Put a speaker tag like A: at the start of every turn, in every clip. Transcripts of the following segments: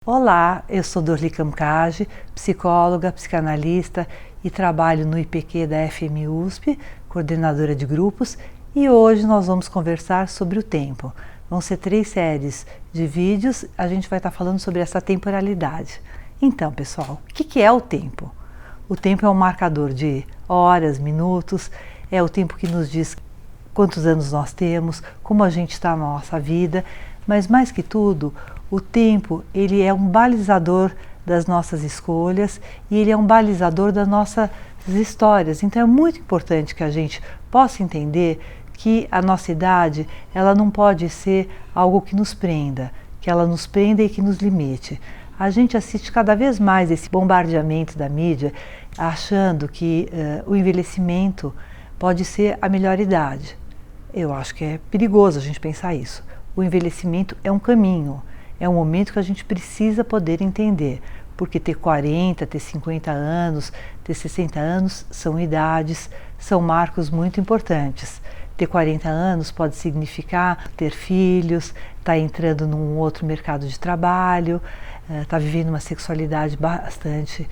A: Olá, eu sou Dorli Camcage, psicóloga, psicanalista e trabalho no IPQ da FMUSP, coordenadora de grupos, e hoje nós vamos conversar sobre o tempo. Vão ser 3 séries de vídeos, a gente vai estar falando sobre essa temporalidade. Então, pessoal, o que é o tempo? O tempo é um marcador de horas, minutos, é o tempo que nos diz quantos anos nós temos, como a gente está na nossa vida, mas mais que tudo, o tempo, ele é um balizador das nossas escolhas e ele é um balizador das nossas histórias. Então é muito importante que a gente possa entender que a nossa idade, ela não pode ser algo que nos prenda, que ela nos prenda e que nos limite. A gente assiste cada vez mais esse bombardeamento da mídia, achando que o envelhecimento pode ser a melhor idade. Eu acho que é perigoso a gente pensar isso. O envelhecimento é um caminho. É um momento que a gente precisa poder entender, porque ter 40, ter 50 anos, ter 60 anos são idades, são marcos muito importantes. Ter 40 anos pode significar ter filhos, estar entrando num outro mercado de trabalho, estar vivendo uma sexualidade bastante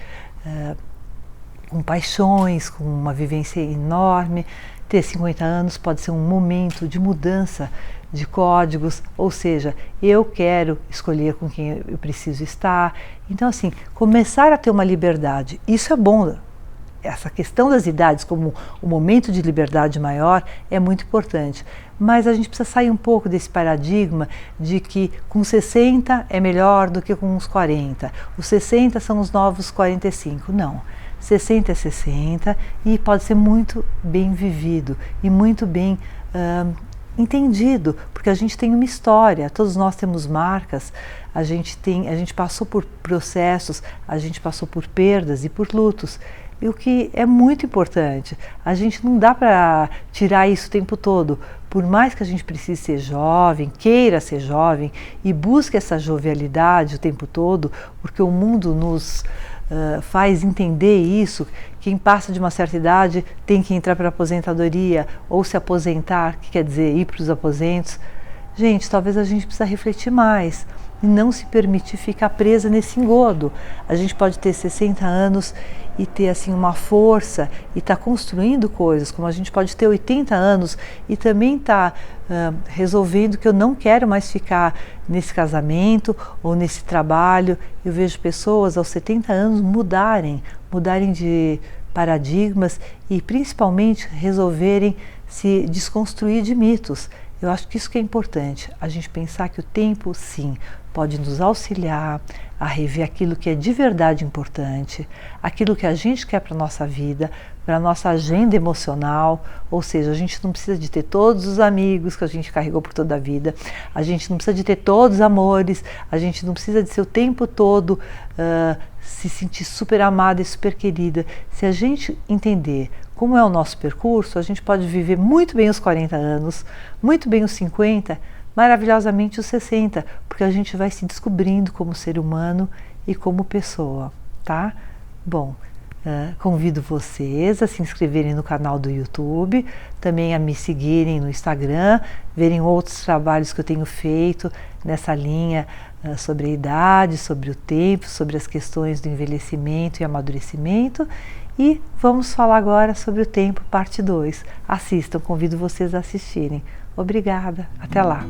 A: com paixões, com uma vivência enorme. Ter 50 anos pode ser um momento de mudança de códigos, ou seja, eu quero escolher com quem eu preciso estar. Então, assim, começar a ter uma liberdade, isso é bom. Essa questão das idades como um momento de liberdade maior é muito importante. Mas a gente precisa sair um pouco desse paradigma de que com 60 é melhor do que com uns 40. Os 60 são os novos 45. Não. 60 é 60 e pode ser muito bem vivido e muito bem entendido, porque a gente tem uma história, todos nós temos marcas, a gente passou por processos, a gente passou por perdas e por lutos. E o que é muito importante, a gente não dá para tirar isso o tempo todo. Por mais que a gente precise ser jovem, queira ser jovem e busque essa jovialidade o tempo todo, porque o mundo nos faz entender isso, quem passa de uma certa idade tem que entrar para a aposentadoria ou se aposentar, que quer dizer ir para os aposentos. Gente, talvez a gente precisa refletir mais e não se permitir ficar presa nesse engodo. A gente pode ter 60 anos e ter assim uma força e estar construindo coisas, como a gente pode ter 80 anos e também estar resolvendo que eu não quero mais ficar nesse casamento ou nesse trabalho. Eu vejo pessoas aos 70 anos mudarem de paradigmas e principalmente resolverem se desconstruir de mitos. Eu acho que isso que é importante, a gente pensar que o tempo, sim, pode nos auxiliar a rever aquilo que é de verdade importante, aquilo que a gente quer para a nossa vida, para a nossa agenda emocional, ou seja, a gente não precisa de ter todos os amigos que a gente carregou por toda a vida, a gente não precisa de ter todos os amores, a gente não precisa de ser o tempo todo se sentir super amada e super querida. Se a gente entender como é o nosso percurso, a gente pode viver muito bem os 40 anos, muito bem os 50, maravilhosamente os 60, porque a gente vai se descobrindo como ser humano e como pessoa, tá? Bom, convido vocês a se inscreverem no canal do YouTube, também a me seguirem no Instagram, verem outros trabalhos que eu tenho feito nessa linha sobre a idade, sobre o tempo, sobre as questões do envelhecimento e amadurecimento. E vamos falar agora sobre o tempo, parte 2. Assistam, convido vocês a assistirem. Obrigada, até lá!